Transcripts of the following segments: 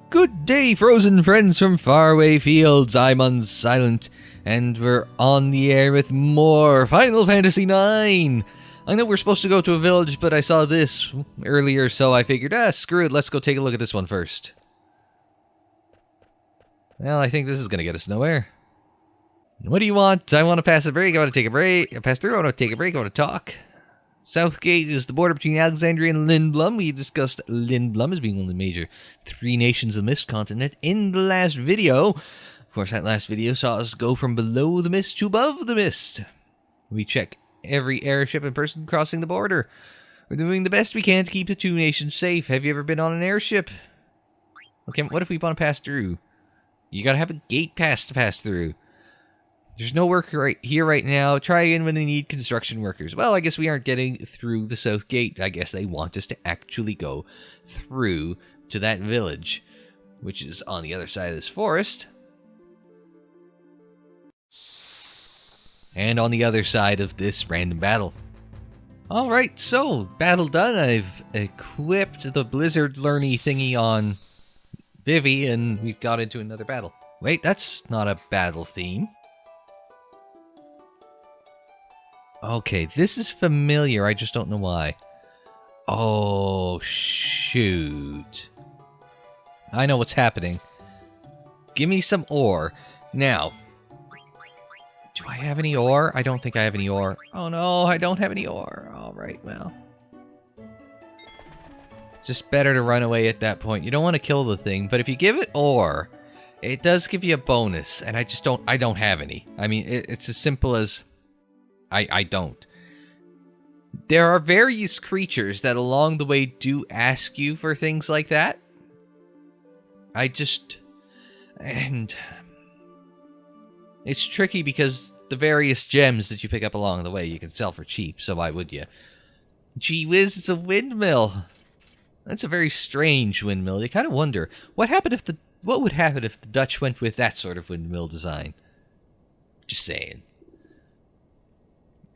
Good day, frozen friends from faraway fields. I'm Unsilent, and we're on the air with more Final Fantasy IX. I know we're supposed to go to a village, but I saw this earlier, so I figured, screw it, let's go take a look at this one first. Well, I think this is going to get us nowhere. What do you want? I want to pass a break, I want to take a break. I pass through, I want to take a break, I want to talk. Southgate is the border between Alexandria and Lindblum. We discussed Lindblum as being one of the major 3 nations of the Mist continent in the last video. Of course, that last video saw us go from below the mist to above the mist. We check every airship and person crossing the border. We're doing the best we can to keep the 2 nations safe. Have you ever been on an airship? Okay, what if we want to pass through? You gotta have a gate pass to pass through. There's no work right here right now. Try again when they need construction workers. Well, I guess we aren't getting through the south gate. I guess they want us to actually go through to that village, which is on the other side of this forest. And on the other side of this random battle. Alright, so, battle done. I've equipped the Blizzard Learny thingy on Vivi, and we've got into another battle. Wait, that's not a battle theme. Okay, this is familiar, I just don't know why. Oh, shoot. I know what's happening. Give me some ore. Now, do I have any ore? I don't think I have any ore. Oh no, I don't have any ore. Alright, well. Just better to run away at that point. You don't want to kill the thing, but if you give it ore, it does give you a bonus, and I don't have any. I mean, it's as simple as... I don't. There are various creatures that along the way do ask you for things like that. And it's tricky because the various gems that you pick up along the way you can sell for cheap, so why would you? Gee whiz, it's a windmill. That's a very strange windmill. You kind of wonder, what would happen if the Dutch went with that sort of windmill design? Just saying.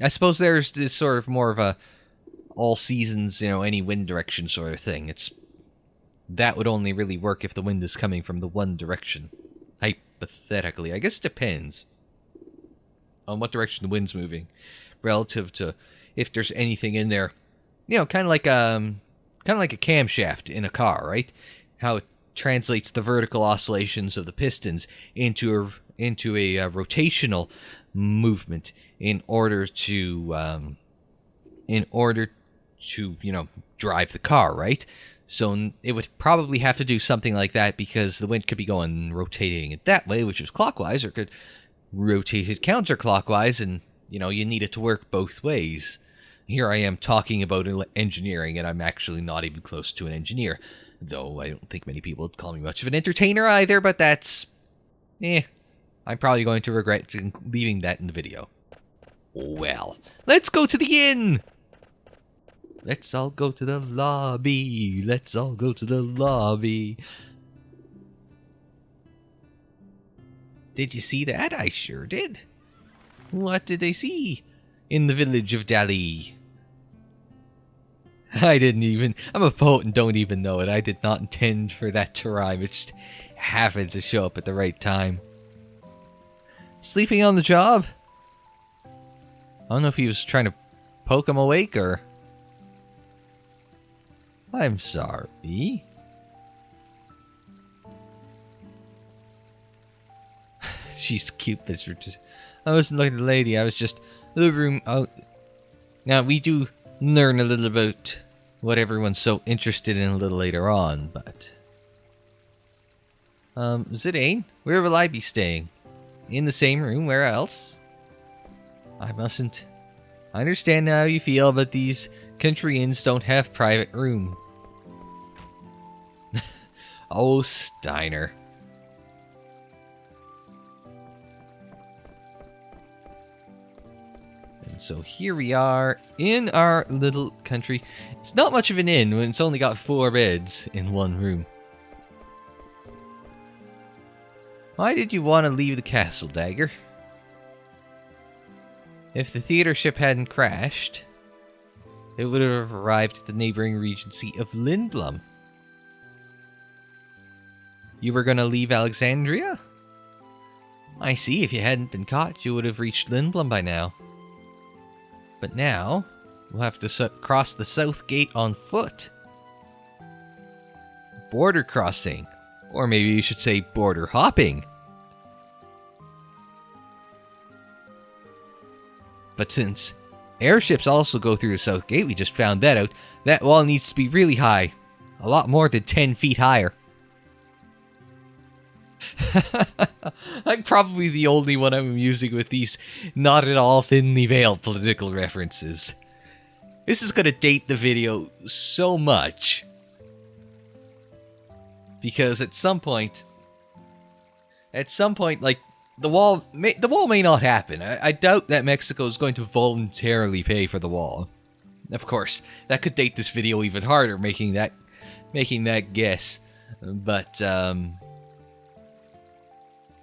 I suppose there's this sort of more of a all seasons, any wind direction sort of thing. That would only really work if the wind is coming from the one direction. Hypothetically. I guess it depends on what direction the wind's moving. Relative to if there's anything in there. Kind of like a camshaft in a car, right? How it translates the vertical oscillations of the pistons into a rotational movement in order to drive the car, right? So it would probably have to do something like that because the wind could be rotating it that way, which is clockwise, or could rotate it counterclockwise, and you need it to work both ways. Here I am talking about engineering, and I'm actually not even close to an engineer, though I don't think many people would call me much of an entertainer either, but that's I'm probably going to regret leaving that in the video. Well, let's go to the inn! Let's all go to the lobby. Let's all go to the lobby. Did you see that? I sure did. What did they see in the village of Dali? I'm a poet and don't even know it. I did not intend for that to rhyme. It just happened to show up at the right time. Sleeping on the job? I don't know if he was trying to poke him awake or... I'm sorry. She's cute, but just... I wasn't looking at the lady, I was just... The room out. Now, we do learn a little about what everyone's so interested in a little later on, but... Zidane, where will I be staying? In the same room, where else? I mustn't. I understand how you feel, but these country inns don't have private room. Oh, Steiner. And so here we are in our little country. It's not much of an inn when it's only got 4 beds in one room. Why did you want to leave the castle, Dagger? If the theater ship hadn't crashed, it would have arrived at the neighboring regency of Lindblum. You were gonna leave Alexandria? I see, if you hadn't been caught, you would have reached Lindblum by now. But now, we'll have to cross the south gate on foot. Border crossing. Or maybe you should say border hopping. But since airships also go through the south gate, we just found that out, that wall needs to be really high. A lot more than 10 feet higher. I'm probably the only one I'm amusing with these not at all thinly veiled political references. This is going to date the video so much. Because at some point, like, the wall may not happen. I doubt that Mexico is going to voluntarily pay for the wall. Of course, that could date this video even harder, making that guess. But,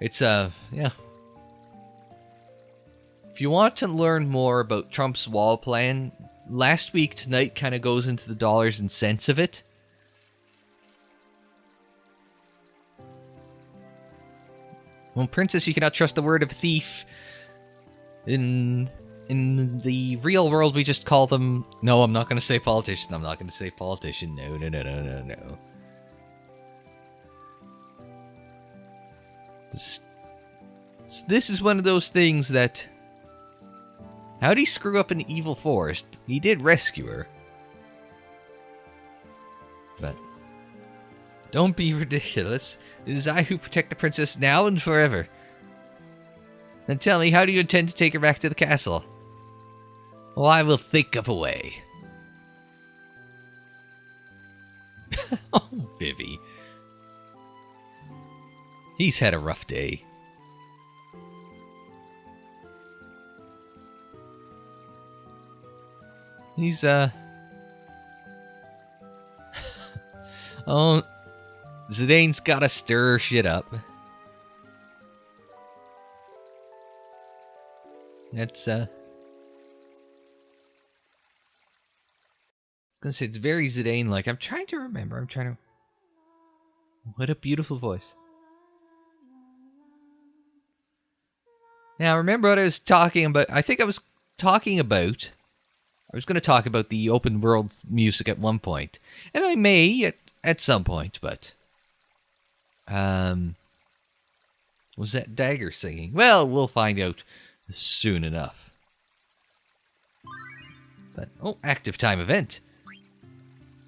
it's, yeah. If you want to learn more about Trump's wall plan, Last Week Tonight kind of goes into the dollars and cents of it. Well, Princess, you cannot trust the word of a thief. In the real world, we just call them... No, I'm not going to say politician. I'm not going to say politician. No. This is one of those things that... How'd he screw up an evil forest? He did rescue her. But... Don't be ridiculous. It is I who protect the princess now and forever. Now tell me, how do you intend to take her back to the castle? Well, I will think of a way. Oh, Vivi. He's had a rough day. He's, Oh... Zidane's gotta stir shit up. That's, gonna say it's very Zidane-like. I'm trying to remember. What a beautiful voice. Now, remember what I was talking about? I think I was going to talk about the open world music at one point. And I may at some point, but... was that Dagger singing? Well, we'll find out soon enough. But, oh, active time event.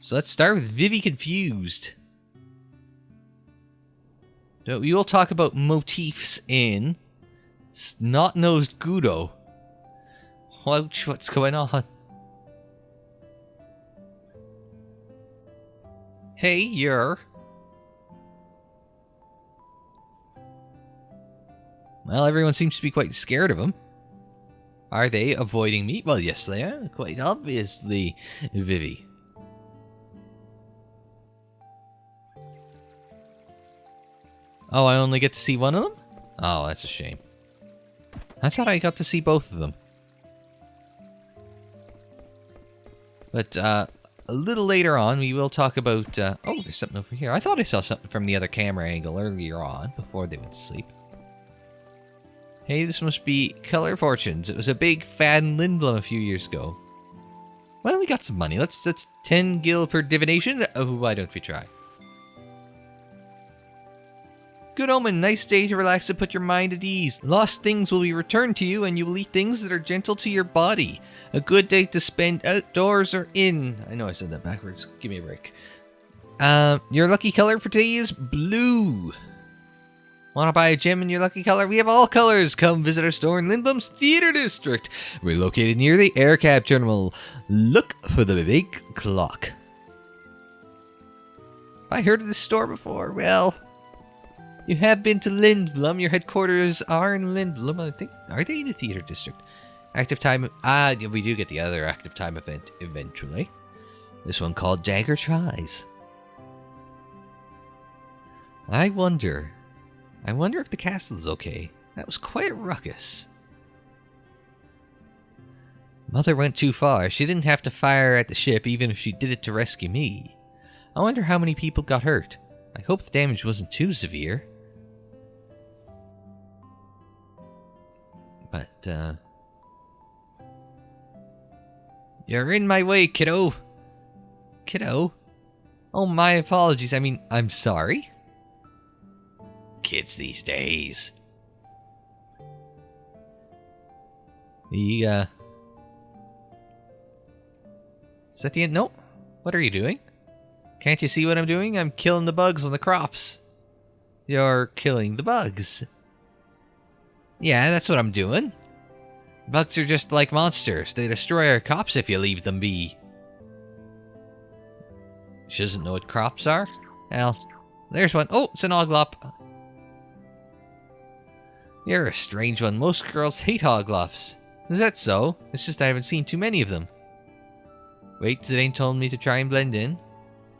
So let's start with Vivi Confused. So we will talk about motifs in Snot-Nosed Gudo. Ouch, what's going on? Hey, you're... Well, everyone seems to be quite scared of him. Are they avoiding me? Well, yes, they are. Quite obviously, Vivi. Oh, I only get to see one of them? Oh, that's a shame. I thought I got to see both of them. But, a little later on, we will talk about... oh, there's something over here. I thought I saw something from the other camera angle earlier on, before they went to sleep. Hey, this must be Color Fortunes. It was a big fad in Lindblum a few years ago. Well, we got some money. That's 10 gil per divination. Oh, why don't we try? Good omen. Nice day to relax and put your mind at ease. Lost things will be returned to you, and you will eat things that are gentle to your body. A good day to spend outdoors or in. I know I said that backwards. Give me a break. Your lucky color for today is blue. Want to buy a gem in your lucky color? We have all colors. Come visit our store in Lindblum's Theater District. We're located near the air cab terminal. Look for the big clock. I heard of this store before. Well, you have been to Lindblum. Your headquarters are in Lindblum. I think. Are they in the Theater District? Active time. We do get the other active time event eventually. This one called Dagger Tries. I wonder if the castle's okay. That was quite a ruckus. Mother went too far. She didn't have to fire at the ship even if she did it to rescue me. I wonder how many people got hurt. I hope the damage wasn't too severe. But, you're in my way, kiddo. Kiddo? Oh, my apologies. I mean, I'm sorry. Kids these days. Is that the end? Nope. What are you doing? Can't you see what I'm doing? I'm killing the bugs on the crops. You're killing the bugs. Yeah, that's what I'm doing. Bugs are just like monsters. They destroy our crops if you leave them be. She doesn't know what crops are? Well, there's one. Oh, it's an oglop. You're a strange one. Most girls hate oglops. Is that so? It's just I haven't seen too many of them. Wait, Zidane told me to try and blend in.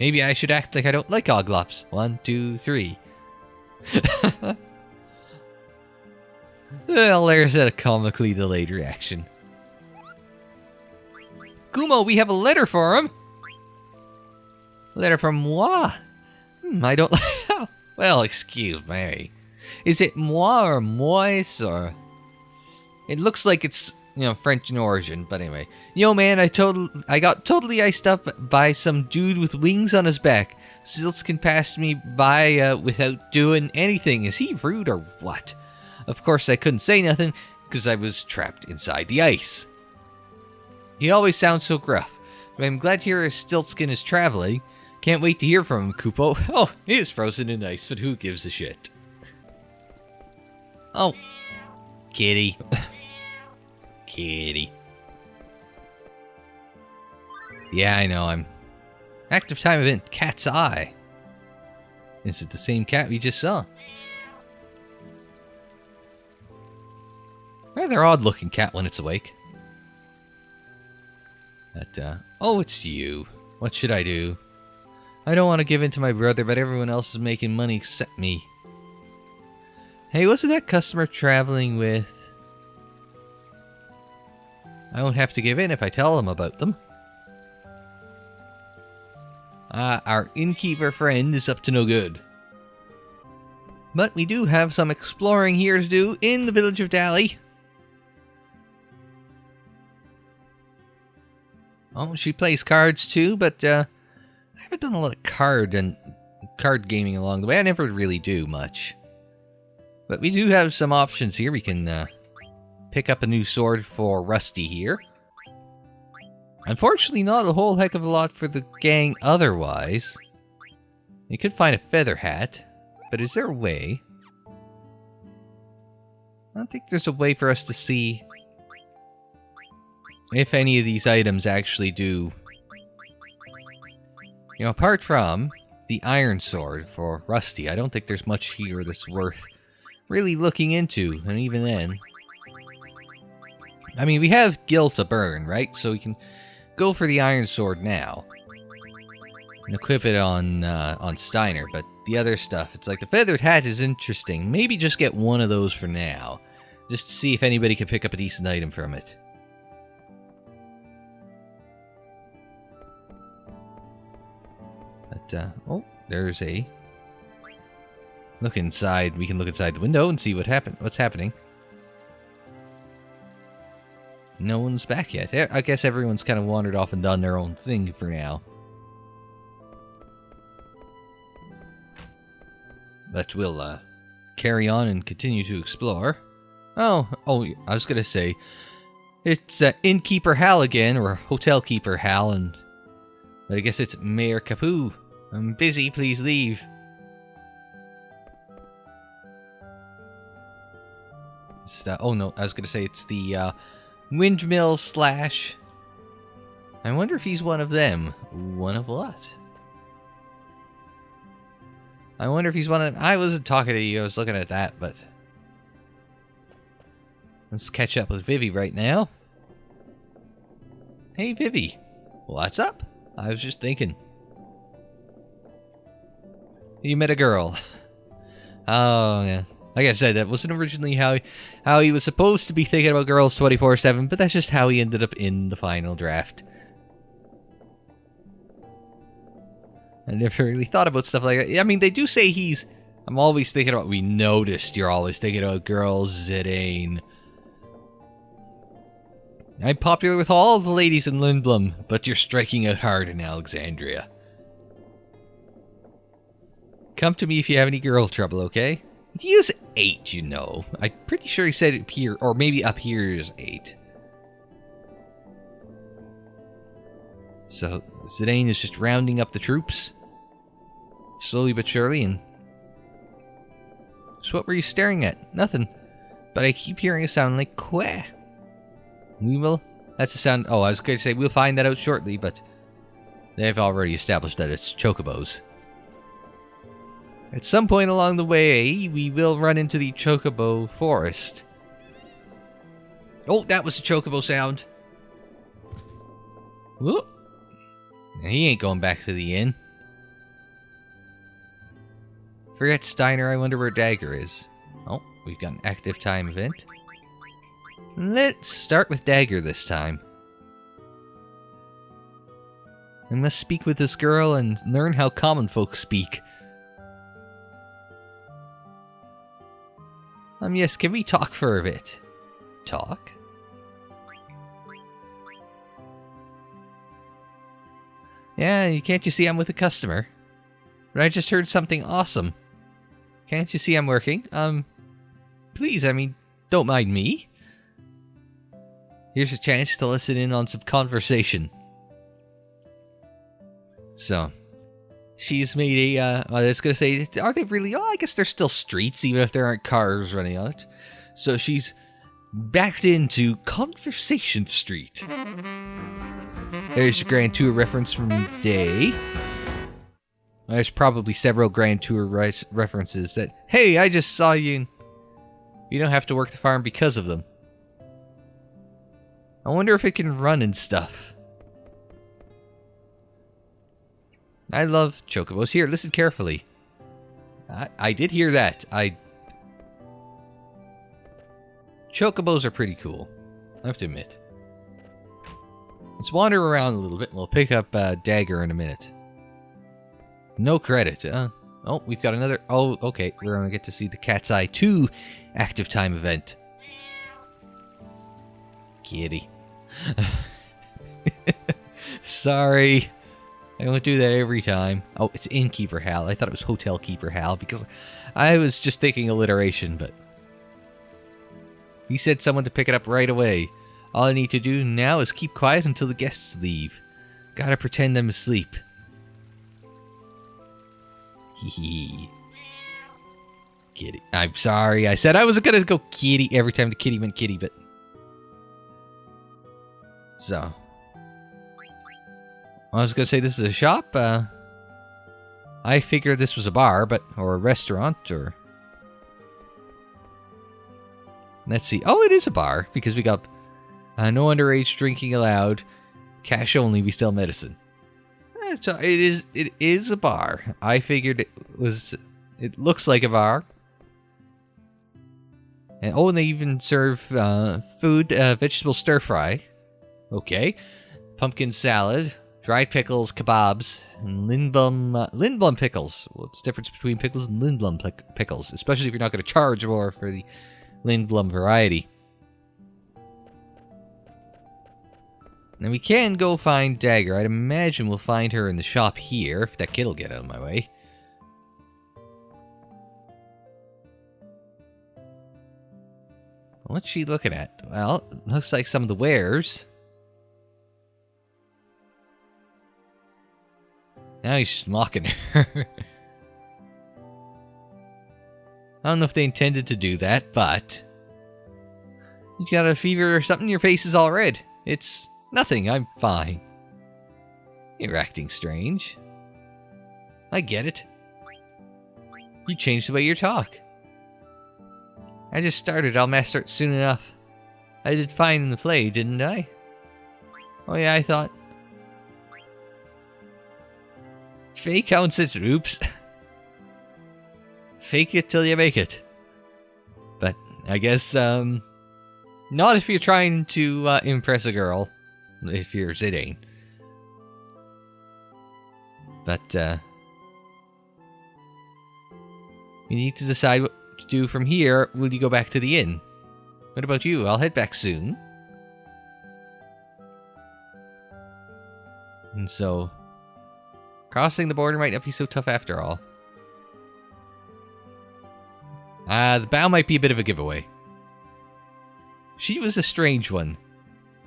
Maybe I should act like I don't like oglops. 1, 2, 3. Well, there's a comically delayed reaction. Gumo, we have a letter for him. Letter from moi? I don't like... Well, excuse me. Is it moi or moise or... It looks like it's, you know, French in origin, but anyway. Yo, man, I got totally iced up by some dude with wings on his back. Siltskin passed me by without doing anything. Is he rude or what? Of course, I couldn't say nothing because I was trapped inside the ice. He always sounds so gruff, but I'm glad to hear his Stiltskin is traveling. Can't wait to hear from him, Kupo. Oh, he is frozen in ice, but who gives a shit? Oh, kitty. Kitty. Yeah, I know, I'm... Active time event, cat's eye. Is it the same cat we just saw? Rather odd-looking cat when it's awake. But, oh, it's you. What should I do? I don't want to give in to my brother, but everyone else is making money except me. Hey, wasn't that customer traveling with... I won't have to give in if I tell them about them. Our innkeeper friend is up to no good. But we do have some exploring here to do in the village of Dali. Oh, she plays cards too, but I haven't done a lot of card gaming along the way. I never really do much. But we do have some options here. We can pick up a new sword for Rusty here. Unfortunately, not a whole heck of a lot for the gang otherwise. You could find a feather hat, but is there a way? I don't think there's a way for us to see if any of these items actually do... You know, apart from the iron sword for Rusty, I don't think there's much here that's worth really looking into, and even then... I mean, we have Gil to burn, right? So we can go for the iron sword now. And equip it on Steiner, but the other stuff, it's like the feathered hat is interesting. Maybe just get one of those for now. Just to see if anybody can pick up a decent item from it. But, oh, there's a... Look inside. We can look inside the window and see what's happening. No one's back yet. I guess everyone's kind of wandered off and done their own thing for now. But we'll carry on and continue to explore. Oh, I was gonna say, it's Innkeeper Hal again, or Hotel Keeper Hal, but I guess it's Mayor Capu. I'm busy, please leave. Oh no, I was gonna say it's the Windmill Slash. I wonder if he's one of them. One of what? I wonder if he's one of them. I wasn't talking to you, I was looking at that, but... Let's catch up with Vivi right now. Hey, Vivi. What's up? I was just thinking. You met a girl. Oh, yeah. Like I said, that wasn't originally how he was supposed to be thinking about girls 24/7, but that's just how he ended up in the final draft. I never really thought about stuff like that. I mean, they do say he's... I'm always thinking about... We noticed you're always thinking about girls, Zidane. I'm popular with all the ladies in Lindblom, but you're striking out hard in Alexandria. Come to me if you have any girl trouble, okay? He is 8, you know. I'm pretty sure he said up here, or maybe up here is 8. So, Zidane is just rounding up the troops. Slowly but surely, and... So what were you staring at? Nothing. But I keep hearing a sound like quah. We will... That's a sound... Oh, I was going to say we'll find that out shortly, but... They've already established that it's chocobos. At some point along the way, we will run into the chocobo forest. Oh, that was a chocobo sound. Whoop. He ain't going back to the inn. Forget Steiner, I wonder where Dagger is. Oh, we've got an active time event. Let's start with Dagger this time. I must speak with this girl and learn how common folk speak. Yes, can we talk for a bit? Talk? Yeah, can't you see I'm with a customer? But I just heard something awesome. Can't you see I'm working? Please, I mean, don't mind me. Here's a chance to listen in on some conversation. So, she's made a, I was going to say, are they really? Oh, I guess they're still streets, even if there aren't cars running on it. So she's backed into Conversation Street. There's your Grand Tour reference from Day. There's probably several Grand Tour references that, hey, I just saw you. You don't have to work the farm because of them. I wonder if it can run and stuff. I love chocobos. Here, listen carefully. I did hear that. Chocobos are pretty cool, I have to admit. Let's wander around a little bit and we'll pick up Dagger in a minute. No credit. Oh, we've got another... Oh, okay. We're going to get to see the Cat's Eye 2 active time event. Kitty. Sorry. I won't do that every time. Oh, it's Innkeeper Hal. I thought it was Hotel Keeper Hal because I was just thinking alliteration, but... He said someone to pick it up right away. All I need to do now is keep quiet until the guests leave. Gotta pretend I'm asleep. Hee. Kitty. I'm sorry. I said I was gonna go kitty every time the kitty went kitty, but... So. I was gonna say this is a shop. I figured this was a bar, but... Or a restaurant, or... Let's see. Oh, it is a bar, because we got... no underage drinking allowed. Cash only, we sell medicine. So it is a bar. I figured it looks like a bar. And oh, and they even serve food, vegetable stir fry. Okay. Pumpkin salad, dried pickles, kebabs, and Lindblom pickles. What's the difference between pickles and Lindblom pickles? Especially if you're not going to charge more for the Lindblom variety. Now we can go find Dagger. I'd imagine we'll find her in the shop here, if that kid'll get out of my way. What's she looking at? Well, looks like some of the wares. Now he's just mocking her. I don't know if they intended to do that, but... You got a fever or something? Your face is all red. It's... Nothing, I'm fine. You're acting strange. I get it. You changed the way you talk. I just started, I'll master it soon enough. I did fine in the play, didn't I? Oh yeah, I thought... Fake counts as oops. Fake it till you make it. But, I guess, not if you're trying to impress a girl. If you're Zidane. But, We need to decide what to do from here. Will you go back to the inn? What about you? I'll head back soon. And so, crossing the border might not be so tough after all. The bow might be a bit of a giveaway. She was a strange one.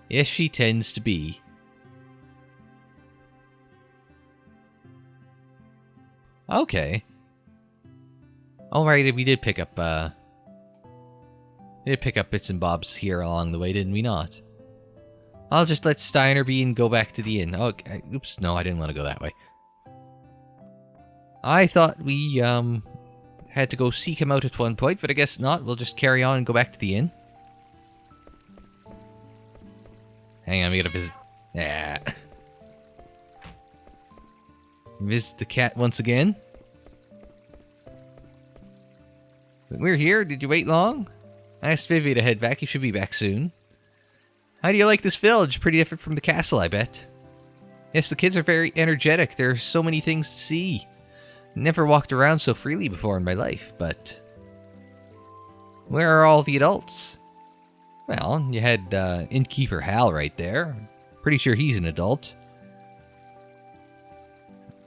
Yes, she tends to be. Okay. Alright, we did pick up, bits and bobs here along the way, didn't we not? I'll just let Steiner be and go back to the inn. Oh, oops, no, I didn't want to go that way. I thought we, had to go seek him out at one point, but I guess not. We'll just carry on and go back to the inn. Hang on, we gotta visit... Yeah. Visit the cat once again. We're here. Did you wait long? I asked Vivi to head back. You should be back soon. How do you like this village? Pretty different from the castle, I bet. Yes, the kids are very energetic. There are so many things to see. Never walked around so freely before in my life, but... Where are all the adults? Well, you had innkeeper Hal right there. Pretty sure he's an adult.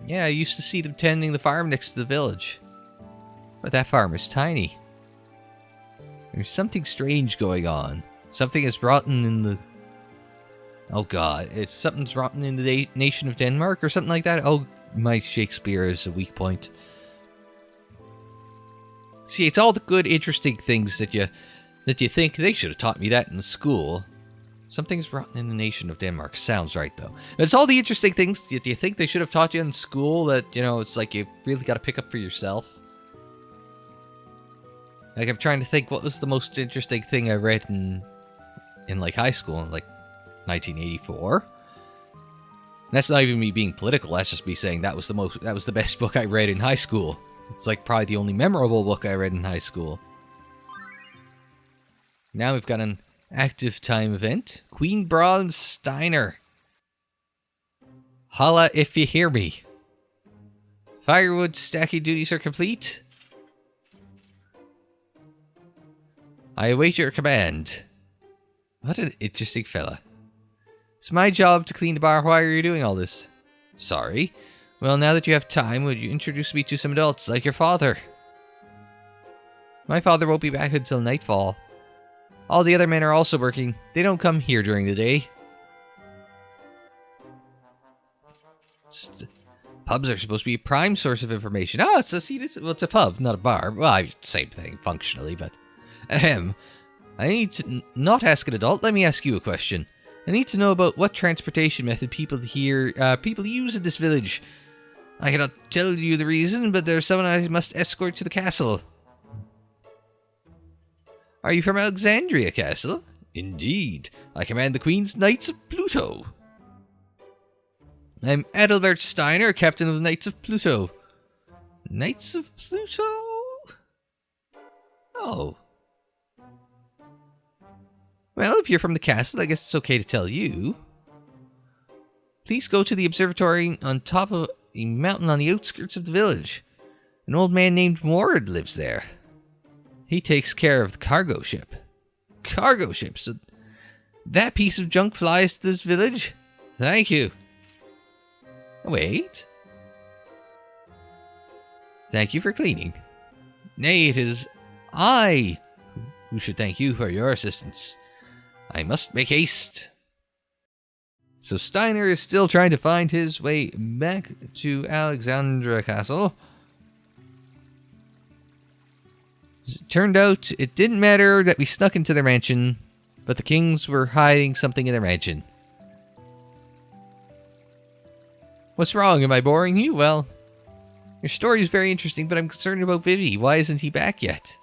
Yeah, I used to see them tending the farm next to the village. But that farm is tiny. There's something strange going on. Something is rotten in the... Oh god, something's rotten in the nation of Denmark or something like that? Oh, my Shakespeare is a weak point. See, it's all the good, interesting things that you think they should have taught me that in school. Something's rotten in the nation of Denmark. Sounds right, though. It's all the interesting things that you think they should have taught you in school that, you know, it's like you really got to pick up for yourself. Like, I'm trying to think what was the most interesting thing I read in like, high school, in, like, 1984. That's not even me being political, that's just me saying that was the best book I read in high school. It's, like, probably the only memorable book I read in high school. Now we've got an active time event. Queen Brahne Steiner. Holla if you hear me. Firewood stacking duties are complete. I await your command. What an interesting fella. It's my job to clean the bar. Why are you doing all this? Sorry. Well, now that you have time, would you introduce me to some adults, like your father? My father won't be back until nightfall. All the other men are also working. They don't come here during the day. Pubs are supposed to be a prime source of information. Oh, so see, it's a pub, not a bar. Well, same thing, functionally, but... Ahem. I need to not ask an adult. Let me ask you a question. I need to know about what transportation method people use in this village. I cannot tell you the reason, but there's someone I must escort to the castle. Are you from Alexandria Castle? Indeed. I command the Queen's Knights of Pluto. I'm Adalbert Steiner, captain of the Knights of Pluto. Knights of Pluto? Oh. Well, if you're from the castle, I guess it's okay to tell you. Please go to the observatory on top of a mountain on the outskirts of the village. An old man named Morad lives there. He takes care of the cargo ship. Cargo ship? So that piece of junk flies to this village? Thank you. Wait. Thank you for cleaning. Nay, it is I who should thank you for your assistance. I must make haste. So Steiner is still trying to find his way back to Alexandria Castle. It turned out it didn't matter that we snuck into their mansion, but the kings were hiding something in their mansion. What's wrong? Am I boring you? Well, your story is very interesting, but I'm concerned about Vivi. Why isn't he back yet?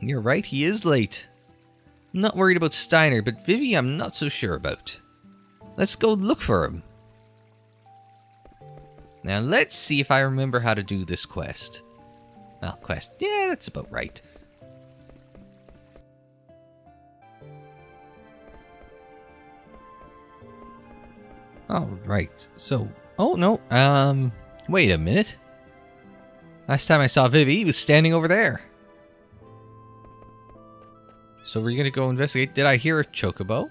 You're right, he is late. I'm not worried about Steiner, but Vivi I'm not so sure about. Let's go look for him. Now let's see if I remember how to do this quest. Well, quest. Yeah, that's about right. Alright, so... Oh, no. Wait a minute. Last time I saw Vivi, he was standing over there. So we're gonna go investigate. Did I hear a chocobo?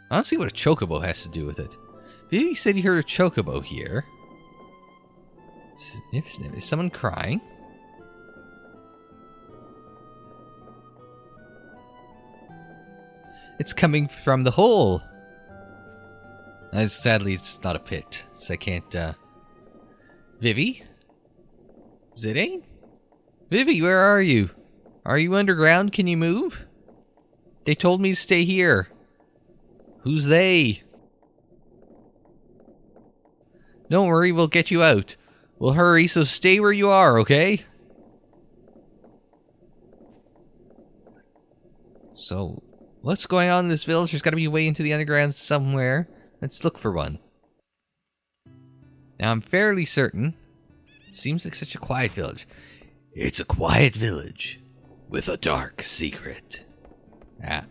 I don't see what a chocobo has to do with it. Vivi said he heard a chocobo here. Sniff, sniff. Is someone crying? It's coming from the hole. Sadly, it's not a pit, so I can't, Vivi? Zidane? Vivi, where are you? Are you underground? Can you move? They told me to stay here. Who's they? Don't worry, we'll get you out. We'll hurry, so stay where you are, okay? So, what's going on in this village? There's got to be a way into the underground somewhere. Let's look for one. Now, I'm fairly certain. Seems like such a quiet village. It's a quiet village with a dark secret. Ah.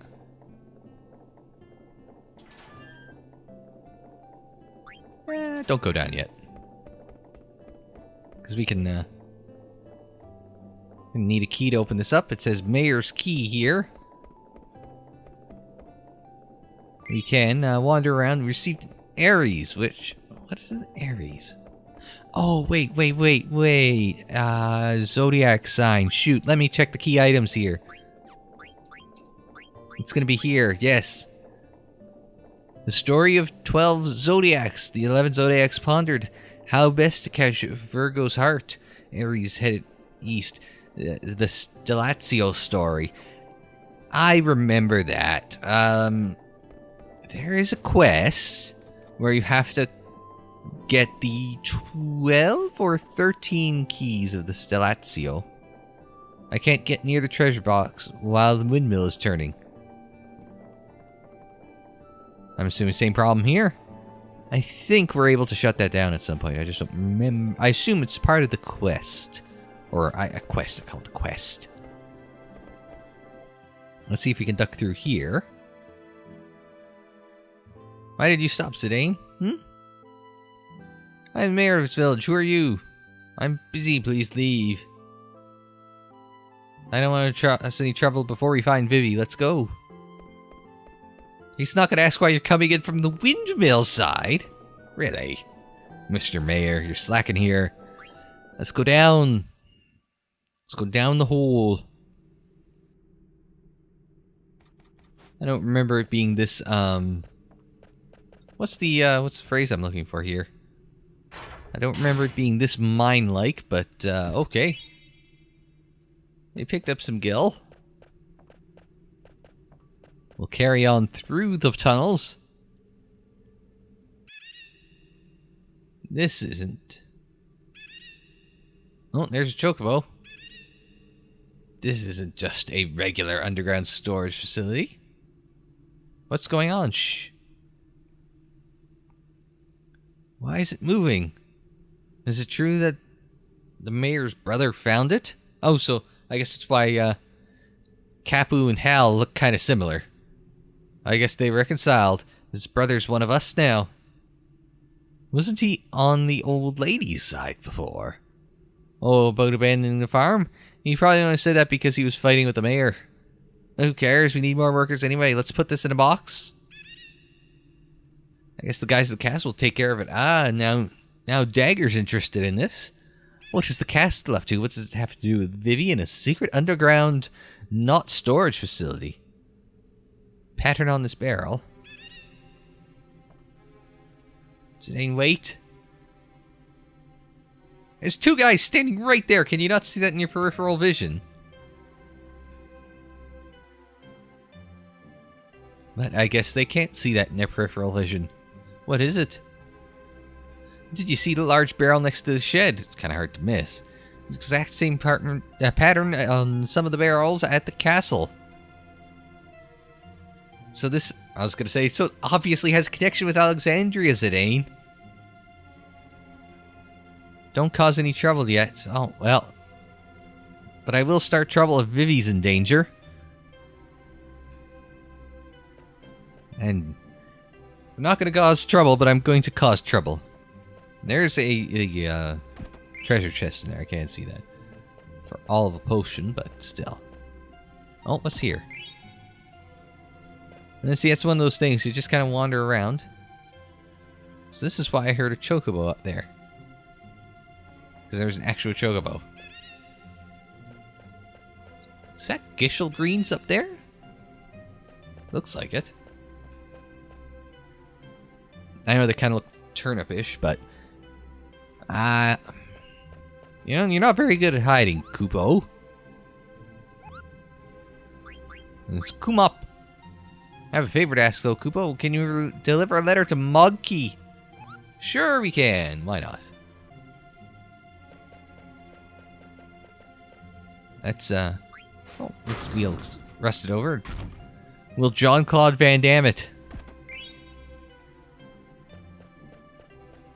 Don't go down yet. Because we can, need a key to open this up. It says Mayor's Key here. We can wander around. We received an Aries, which... What is an Aries? Oh, wait. Zodiac sign. Shoot, let me check the key items here. It's gonna be here, yes. The story of 12 zodiacs. The 11 zodiacs pondered how best to catch Virgo's heart. Aries headed east. The Stellatio story. I remember that. There is a quest where you have to get the 12 or 13 keys of the Stellatio. I can't get near the treasure box while the windmill is turning. I'm assuming same problem here. I think we're able to shut that down at some point. I just don't remember. I assume it's part of the quest. Or a quest. I call it a quest. Let's see if we can duck through here. Why did you stop, Zidane? I'm mayor of this village. Who are you? I'm busy. Please leave. I don't want to cause any trouble before we find Vivi. Let's go. He's not going to ask why you're coming in from the windmill side. Really? Mr. Mayor, you're slacking here. Let's go down. Let's go down the hole. I don't remember it being this, what's the phrase I'm looking for here? I don't remember it being this mine-like, but, okay. They picked up some gil. We'll carry on through the tunnels. This isn't... Oh, there's a chocobo. This isn't just a regular underground storage facility. What's going on? Shh. Why is it moving? Is it true that the mayor's brother found it? Oh, so I guess that's why Capu and Hal look kind of similar. I guess they reconciled. His brother's one of us now. Wasn't he on the old lady's side before? Oh, about abandoning the farm? He probably only said that because he was fighting with the mayor. Who cares? We need more workers anyway. Let's put this in a box. I guess the guys at the castle will take care of it. Ah, now Dagger's interested in this. What is the castle up to? What does it have to do with Vivi and a secret underground not storage facility? Pattern on this barrel. Zidane, wait. There's two guys standing right there. Can you not see that in your peripheral vision? But I guess they can't see that in their peripheral vision. What is it? Did you see the large barrel next to the shed? It's kind of hard to miss. It's the exact same pattern on some of the barrels at the castle. So this, I was going to say, so it obviously has a connection with Alexandria, Zidane. Don't cause any trouble yet. Oh, well. But I will start trouble if Vivi's in danger. And I'm not going to cause trouble, but I'm going to cause trouble. There's a treasure chest in there. I can't see that. For all of a potion, but still. Oh, what's here? And see, that's one of those things. You just kind of wander around. So this is why I heard a chocobo up there. Because there was an actual chocobo. Is that Gishel greens up there? Looks like it. I know they kind of look turnip-ish, but... you know, you're not very good at hiding, Kupo. Let's come up. I have a favor to ask, though, Kupo. Can you deliver a letter to Mogki? Sure we can. Why not? That's, oh, this wheel looks rusted over. Will Jean-Claude Van Damme it?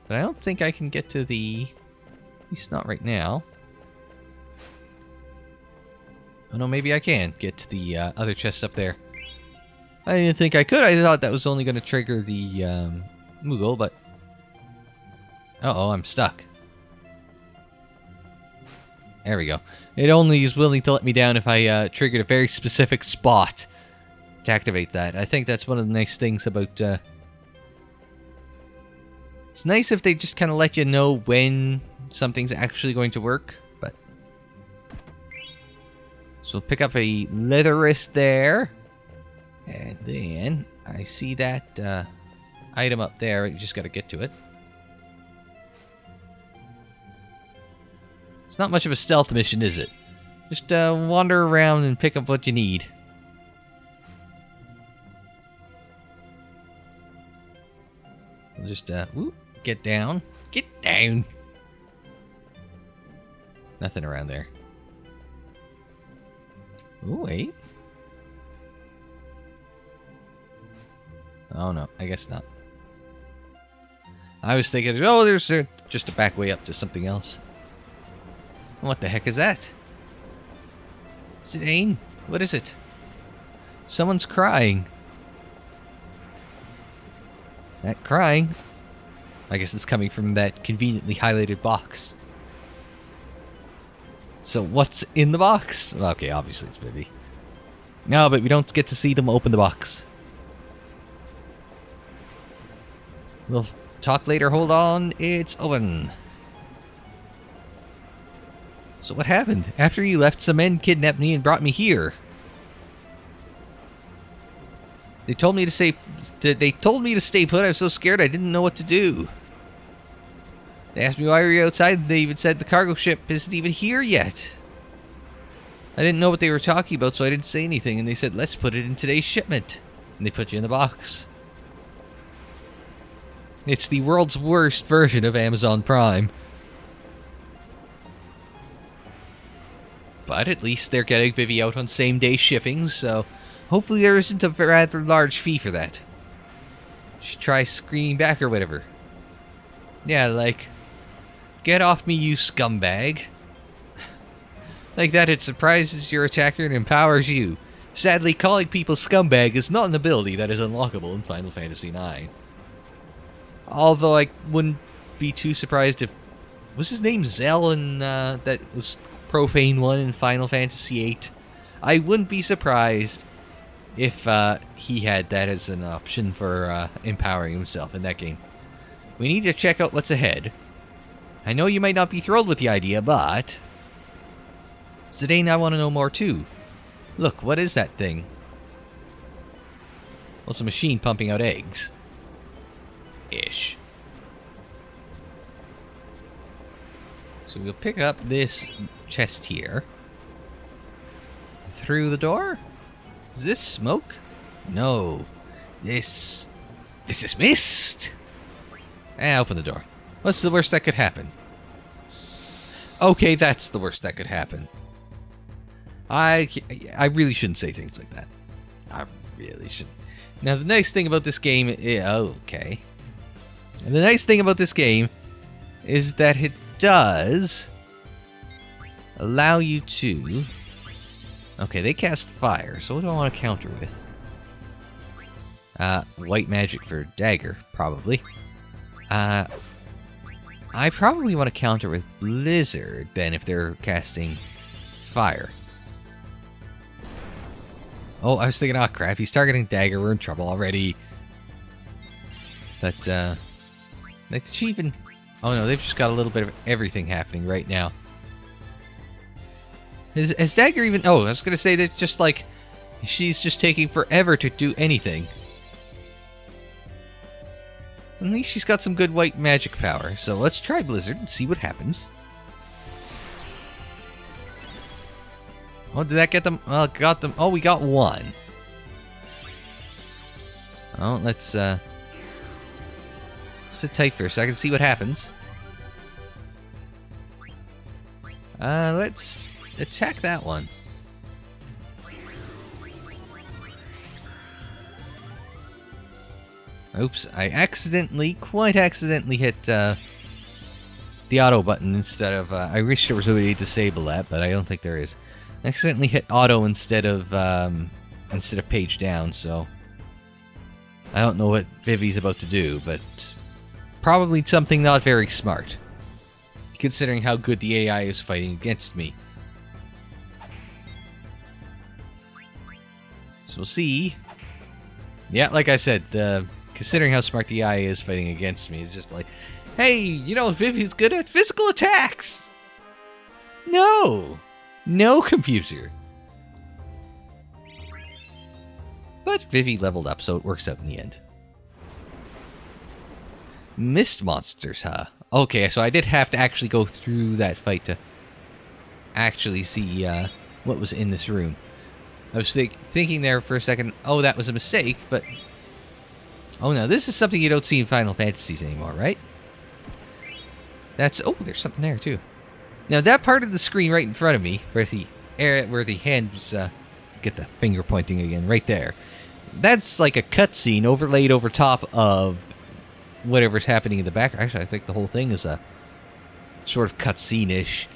But I don't think I can get to the... At least not right now. Oh no, maybe I can get to the other chest up there. I didn't think I could. I thought that was only going to trigger the Moogle, but... Uh-oh, I'm stuck. There we go. It only is willing to let me down if I triggered a very specific spot to activate that. I think that's one of the nice things about... It's nice if they just kind of let you know when something's actually going to work, but... So pick up a leather wrist there. And then I see that item up there. You just got to get to it. It's not much of a stealth mission, is it? Just wander around and pick up what you need. We'll just get down. Get down. Nothing around there. Ooh, wait. Oh no, I guess not. I was thinking, oh, there's just a back way up to something else. What the heck is that? Zidane? What is it? Someone's crying. That crying? I guess it's coming from that conveniently highlighted box. So what's in the box? Okay, obviously it's Vivi. No, but we don't get to see them open the box. We'll talk later. Hold on. It's open. So what happened? After you left, some men kidnapped me and brought me here. They told me to stay put. I was so scared I didn't know what to do. They asked me why we were outside. They even said the cargo ship isn't even here yet. I didn't know what they were talking about, so I didn't say anything. And they said, let's put it in today's shipment. And they put you in the box. It's the world's worst version of Amazon Prime. But at least they're getting Vivi out on same-day shipping, so hopefully there isn't a rather large fee for that. Should try screaming back or whatever. Yeah, like, get off me, you scumbag. Like that, it surprises your attacker and empowers you. Sadly, calling people scumbag is not an ability that is unlockable in Final Fantasy IX. Although I wouldn't be too surprised if... Was his name Zell in that was Profane 1 in Final Fantasy VIII? I wouldn't be surprised if he had that as an option for empowering himself in that game. We need to check out what's ahead. I know you might not be thrilled with the idea, but... Zidane, I want to know more too. Look, what is that thing? Well, it's a machine pumping out eggs. Ish. So we'll pick up this chest here. Through the door? Is this smoke? No. This is mist. Open the door. What's the worst that could happen? Okay, that's the worst that could happen. I really shouldn't say things like that. I really shouldn't. Now, the nice thing about this game... Okay. And the nice thing about this game is that it does allow you to... Okay, they cast fire, so what do I want to counter with? White magic for dagger, probably. I probably want to counter with Blizzard then if they're casting fire. Oh, I was thinking, oh crap, he's targeting Dagger, we're in trouble already. But, like, did she even... Oh no, they've just got a little bit of everything happening right now. Has Dagger even... Oh, I was going to say that just like... She's just taking forever to do anything. At least she's got some good white magic power. So let's try Blizzard and see what happens. Oh, did that get them? Oh, got them. Oh, we got one. Oh, let's sit tight for a second, see what happens. Let's attack that one. Oops, I quite accidentally hit the auto button instead of, I wish there was a way to disable that, but I don't think there is. I accidentally hit auto instead of page down, so I don't know what Vivi's about to do, but probably something not very smart, considering how good the AI is fighting against me. So we'll see. Yeah, like I said, considering how smart the AI is fighting against me, it's just like, hey, you know, Vivi's good at physical attacks! No! No, computer! But Vivi leveled up, so it works out in the end. Mist monsters, huh? Okay, so I did have to actually go through that fight to actually see what was in this room. I was thinking there for a second, oh, that was a mistake, but... Oh, no, this is something you don't see in Final Fantasies anymore, right? That's... Oh, there's something there, too. Now, that part of the screen right in front of me, where the hands... get the finger pointing again, right there. That's like a cutscene overlaid over top of whatever's happening in the background. Actually, I think the whole thing is a sort of cutscene-ish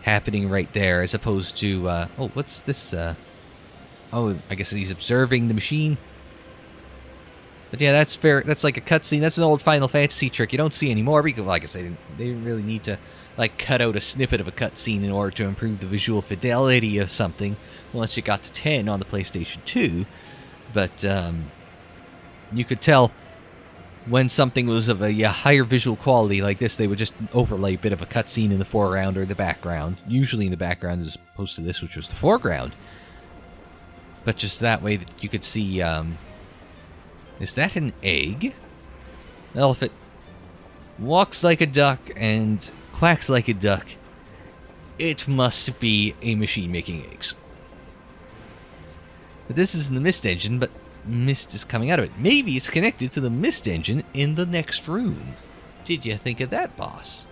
happening right there, as opposed to... oh, what's this... Oh, I guess he's observing the machine. But yeah, that's fair. That's like a cutscene. That's an old Final Fantasy trick you don't see anymore because, like I said, they didn't really need to like cut out a snippet of a cutscene in order to improve the visual fidelity of something once you got to 10 on the PlayStation 2. But you could tell when something was of a higher visual quality like this, they would just overlay a bit of a cutscene in the foreground or the background, usually in the background as opposed to this, which was the foreground. But just that way that you could see, is that an egg? Well, if it walks like a duck and quacks like a duck, it must be a machine making eggs. But this is in the mist engine, but mist is coming out of it. Maybe it's connected to the mist engine in the next room. Did you think of that, boss?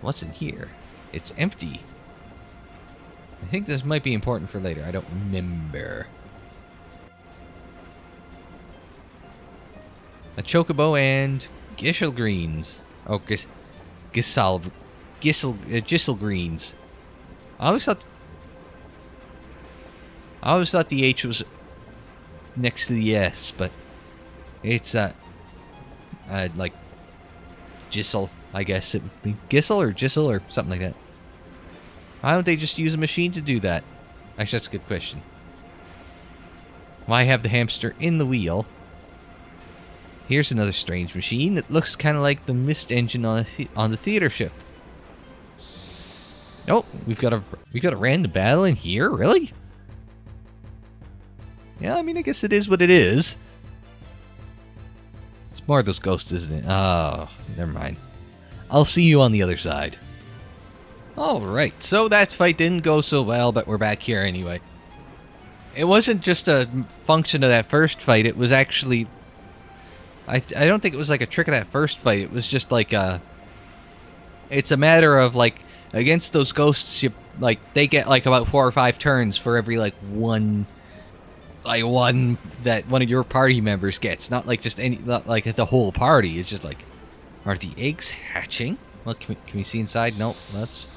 What's in here? It's empty. I think this might be important for later. I don't remember. A chocobo and gissel greens. Oh, gissel greens. I always thought the H was next to the S, but it's like gissel, I guess it would be gissel or something like that. Why don't they just use a machine to do that? Actually, that's a good question. Why have the hamster in the wheel? Here's another strange machine that looks kind of like the mist engine on the theater ship. Oh, we've got a random battle in here, really? Yeah, I mean, I guess it is what it is. It's more of those ghosts, isn't it? Oh, never mind. I'll see you on the other side. Alright, so that fight didn't go so well, but we're back here anyway. It wasn't just a function of that first fight, it was actually... I don't think it was like a trick of that first fight, it was just like a... It's a matter of, like, against those ghosts, they get, like, about 4 or 5 turns for every, like, one that one of your party members gets. Not, like, just any... Not, like, the whole party, it's just like... Are the eggs hatching? Well, can we see inside? Nope, let's...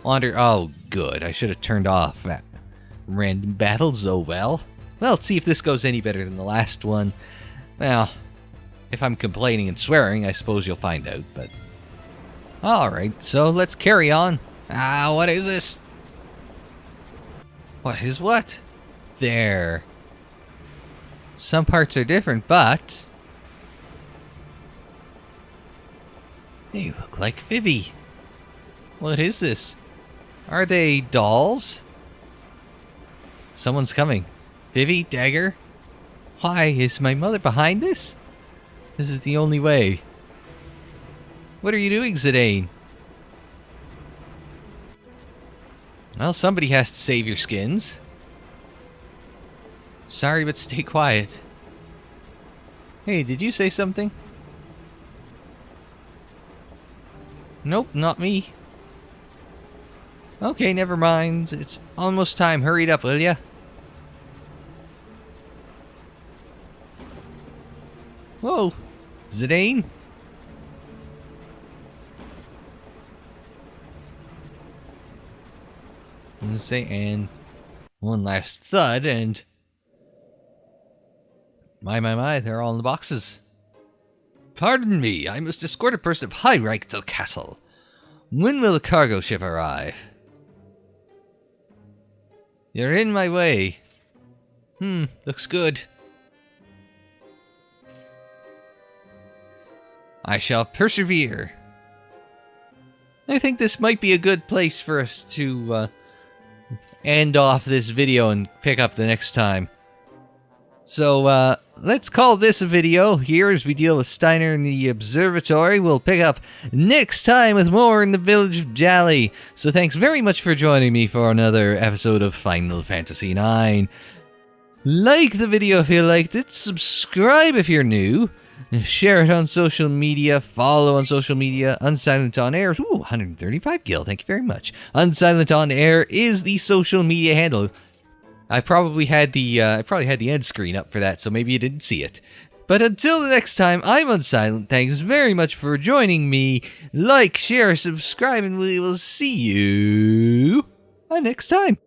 Wander. Oh, good. I should have turned off that random battles. Oh, well. Well, let's see if this goes any better than the last one. Well, if I'm complaining and swearing, I suppose you'll find out, but... Alright, so let's carry on. Ah, what is this? What is what? There. Some parts are different, but they look like Phoebe. What is this? Are they dolls? Someone's coming. Phoebe, Dagger? Why is my mother behind this? This is the only way. What are you doing, Zidane? Well, somebody has to save your skins. Sorry, but stay quiet. Hey, did you say something? Nope, not me. Okay, never mind. It's almost time. Hurry it up, will ya? Whoa, Zidane? I'm gonna say, and one last thud, and my, they're all in the boxes. Pardon me, I must escort a person of high rank to the castle. When will the cargo ship arrive? You're in my way. Looks good. I shall persevere. I think this might be a good place for us to end off this video and pick up the next time. So, let's call this a video here as we deal with Steiner in the observatory. We'll pick up next time with more in the village of Dali. So thanks very much for joining me for another episode of Final Fantasy IX. Like the video if you liked it, subscribe if you're new, share it on social media, follow on social media. Unsilent on Air, ooh, 135 gil, thank you very much. Unsilent on Air is the social media handle. I probably had the end screen up for that, so maybe you didn't see it. But until the next time, I'm Unsilent. Thanks very much for joining me. Like, share, subscribe, and we will see you next time.